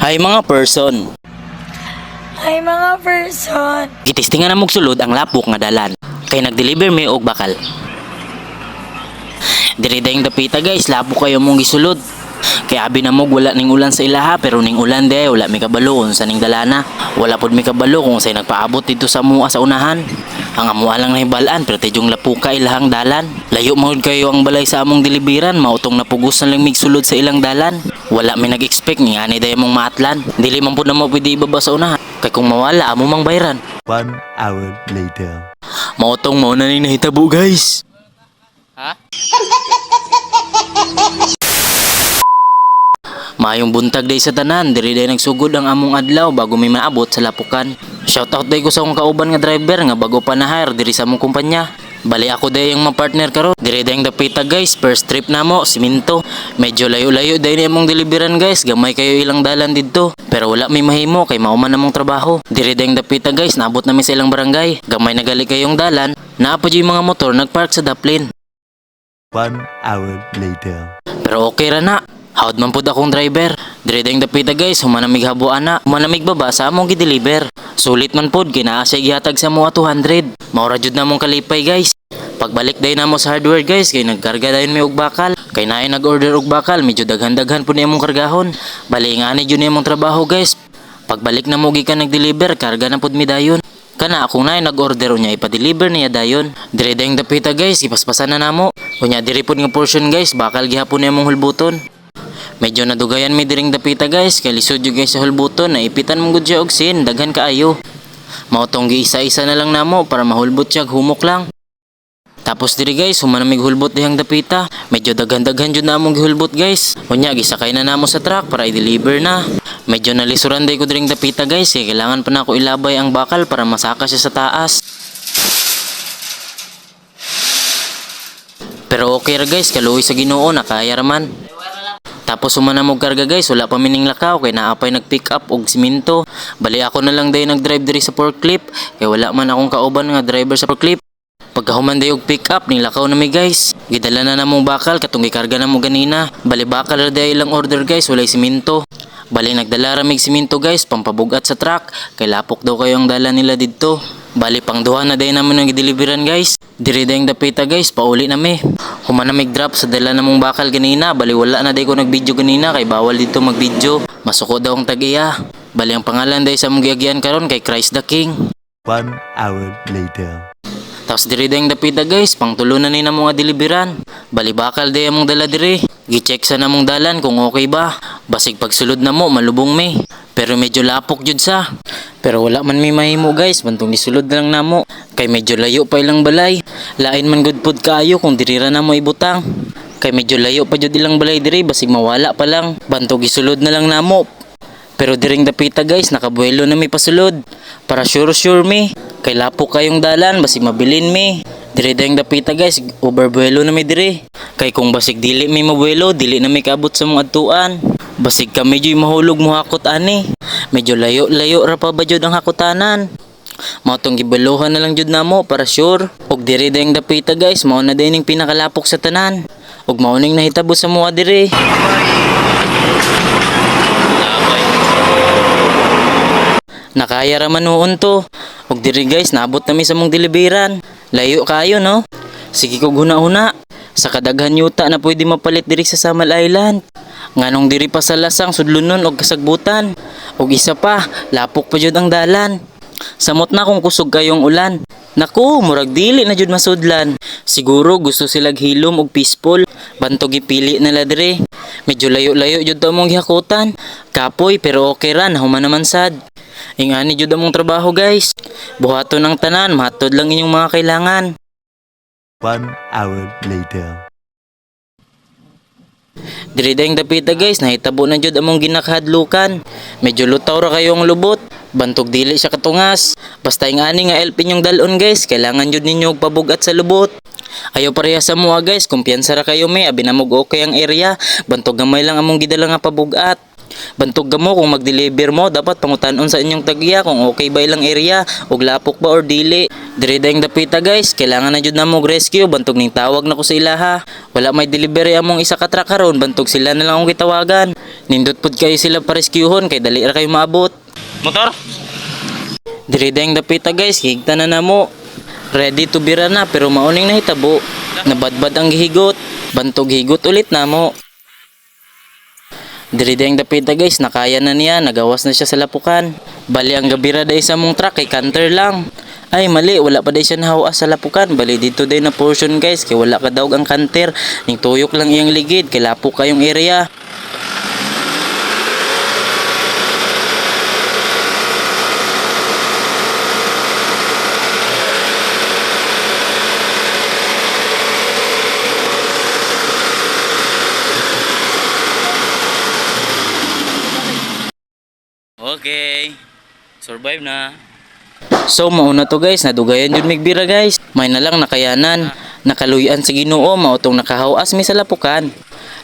Hay mga person, Ay mga person, gitistingan na mog sulod ang lapok nga dalan. Kay nag-deliver may og bakal. Diri dayong dapita guys, lapok kayo mong gisulod. Kay abi na mog wala ning ulan sa ilaha, pero ning ulan day wala mi kabalo unsa ning dalana. Wala pod mi kabalo kung say nagpaabot dito sa mua sa unahan. Ang amua lang nahibalaan pero tidyong lapuka ilahang dalan. Layo mahod kayo ang balay sa among deliveran, mautong napugos na lang mig sulod sa ilang dalan. Wala mi nag-expect ni ani day mong maatlan. Dili man pud na mo pwede ibaba sa unahan. Kay kung mawala amo mang bayran. 1 hour later. Mautong mao na ning nahitabo guys. Mayong buntag day sa tanan, diri day nagsugod ang among adlaw bago may maabot sa lapukan. Shoutout day ko sa akong kauban nga driver nga bago pa na-hire diri sa among kumpanya. Bali ako day yung ma-partner karon. Diri day ang dapita guys, first trip namo, siminto. Medyo layo-layo day ni among deliveran guys, gamay kayo ilang dalan didto. Pero wala may mahimo kay mauman namong trabaho. Diri day ang dapita guys, naabot namin sa ilang barangay. Gamay nagali kayong dalan, naapod yung mga motor nagpark sa daplin. 1 hour later. Pero okay ra na. Hawd man pud akong driver. Dire dayong dapita guys, humanamig habuan na. Humanamig baba sa among gi-deliver. Sulit man pud kinaasay gihatag sa mga 200. Maura jud namong kalipay guys. Pagbalik day namo sa hardware guys, kay nagkarga dayon may og bakal. Kay naay nag-order og bakal, medyo daghan-daghan pud ni among kargahon. Bali nga ni jud ni among trabaho guys. Pagbalik na mo gikan nag-deliver, karga na pud mi dayon. Kana akong naay nag-order unya ipa-deliver niya dayon. Dire dayong dapita guys, ipaspasan na namo. Unya diri pud nga portion guys, bakal gihapon ni among hulbuton. Medyo nadugayan mi diring dapita guys, kay lisod yung guys sa hulbuton, naipitan mong gud siya og sin, daghan kaayo. Mautong giisa-isa na lang namo para mahulbot siya, humok lang. Tapos diri guys, humanamig hulbot dihang dapita, medyo daghan-daghan jud na among gihulbot guys. Unya gisakay na namo sa truck para i-deliver na. Medyo nalisuran day ko diring dapita guys, kay kailangan pa na ako ilabay ang bakal para masaka siya sa taas. Pero okay ra guys, kaluoy sa Ginoo, nakaya ra man. Tapos humanamog karga guys, wala pa mining lakaw kay naapay nag-pick up og siminto. Bali ako na lang day nag-drive diri sa forklift kay wala man akong kauban nga driver sa forklift. Pagkahuman day og pick up ning lakaw na mi guys. Gidala na namong bakal katong gikarga namo ganina. Bali bakal ra day ilang order guys, walay siminto. Bali nagdala ra mig siminto guys, pampabugat sa truck kay lapok daw kayo ang dala nila didto. Bali pang duha na day naman ang gideliveran guys. Diri dayong dapita guys, pauli na mi. Humanamig drop sa dala namong bakal ganina. Bali wala na day ko nag-video ganina kay bawal dito mag-video. Masuko daw ang tag-iya. Bali ang pangalan day sa mong giagyan karon kay Christ the King. 1 hour later. Tapos diri dayong dapita guys, pang tulo na ni namong deliveran. Bali bakal day among dala diri. Gi-check sa namong dalan kung okay ba. Basig pagsulod na mo, malubong mi. Pero medyo lapok jud sa. Pero wala man mi mahimo guys, bantong nisulod lang namo. Kay medyo layo pa ilang balay. Lain man good pud kaayo kung diri ra namo ibutang. Kay medyo layo pa jud ilang balay diri, basig mawala pa lang. Bantog isulod na lang namo. Pero diring dapita guys, nakabuelo na mi pasulod. Para sure mi. Kay lapok kayong dalan, basig mabilin mi. Diri dayong dapita guys, overbuelo na mi diri. Kay kung basig dili mi mabuelo, dili na mi kaabot sa mga adtuan. Basig ka medyo mahulog mo hakot ani. Medyo layo-layo ra pa ba jud ang hakutanan. Mautong gibaluhan na lang jud namo para sure. Og diri dayong dapita guys, mao na din ning pinakalapok sa tanan. Og mao ning nahitabo sa mua diri. Nakaya ra man noon to. Og diri guys, naabot na mi sa mong deliveran. Layo kayo no. Sige ko huna-huna. Sa kadaghan yuta na pwede mapalit diri sa Samal Island. Nganong diri pa sa lasang sudlunon og kasagbutan. Og isa pa, lapok pa jud ang dalan. Samot na kung kusog kayong ulan. Naku, murag dili na jud masudlan. Siguro gusto silag hilom og peaceful. Bantog ipili nila diri. Medyo layo-layo jud ta mong gihakutan. Kapoy pero okay ra, nahuman naman sad. Ingani jud among trabaho guys. Buhaton ang tanan, mahatod lang inyong mga kailangan. 1 hour later. Diri dayong dapita guys, nahitabo na jud among ginakahadlukan. Medyo lutaw ra kayo ang lubot. Bantog dili siya katungas. Basta ingani nga LP nyong dalon guys, kailangan jud ninyo og pabugat sa lubot. Ayo pareha sa mua guys, kumpiyansa ra kayo may abi namog okay ang area. Bantog gamay lang among gidala nga pabugat. Bantog ka mo kung mag-deliver mo, dapat pangutanon sa inyong tagya kung okay ba ilang area, ug lapok ba or dili. Diri dayong dapita guys, kailangan na jud na mo rescue, bantog ning tawag na ko sa ilaha. Wala may delivery among isa ka truck karon, bantog sila na lang akong gitawagan. Nindot pud kayo sila pa-rescuehon kay dali ra kayo maabot. Motor. Diri dayong dapita guys, higta na namo. Ready to bira na pero mauning nahitabo. Nabadbad ang gihigot, bantog higot ulit namo. Diri dayong dapita guys, nakaya na niya, nagawas na siya sa lapukan. Bali ang gabira day sa mong truck kay canter lang. Ay mali, wala pa day siya nahawas sa lapukan. Bali dito day na portion guys, kay wala ka daw ang canter. Ning tuyok lang iyang ligid, kay lapok kayong area. Okay, survive na. So mauna to guys, nadugayan yun migbira guys. May na lang nakayanan. Nakaluyan sa Ginoo, mautong nakahawas mi sa lapukan.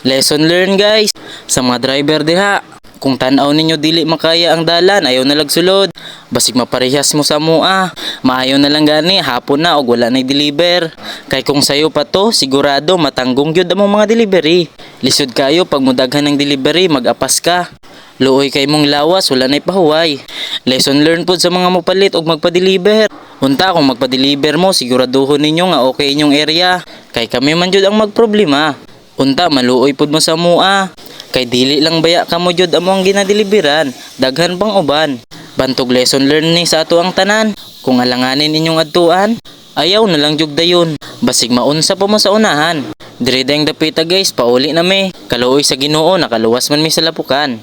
Lesson learned guys. Sa mga driver diha, kung tanaw ninyo dili makaya ang dalan, ayaw na lagsulod. Basig maparehas mo sa mua. Maayo na lang gani, hapon na og wala na deliver. Kay kung sayo pa to, sigurado matanggong gyud among mga delivery. Lisod kayo pag mudaghan ng delivery, mag-apas ka. Luoy kay mong lawas, wala na'y pahuway. Lesson learned po sa mga mupalit og magpa-deliver. Unta kung magpa-deliver mo, siguraduhon ninyo nga okay inyong area. Kay kami man jud ang magproblema. Unta maluoy pud mo sa mua. Kay dili lang baya ka mo jud amo ang ginadeliveran, daghan pang uban. Bantog lesson learned ni sa ato ang tanan. Kung alanganin inyong adtuan, ayaw na lang jud dayon. Basig maunsa pa mo sa unahan. Diri dayong dapita guys, pauli na mi. Kaluoy sa Ginoo, nakaluwas man mi sa lapukan.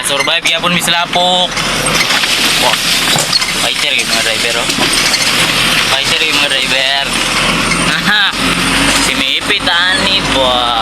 Survive yapon mi sa lapok. Wow. Fighter yung mga driver oh. Fighter yung mga driver. Haha. Si Mipit ani po.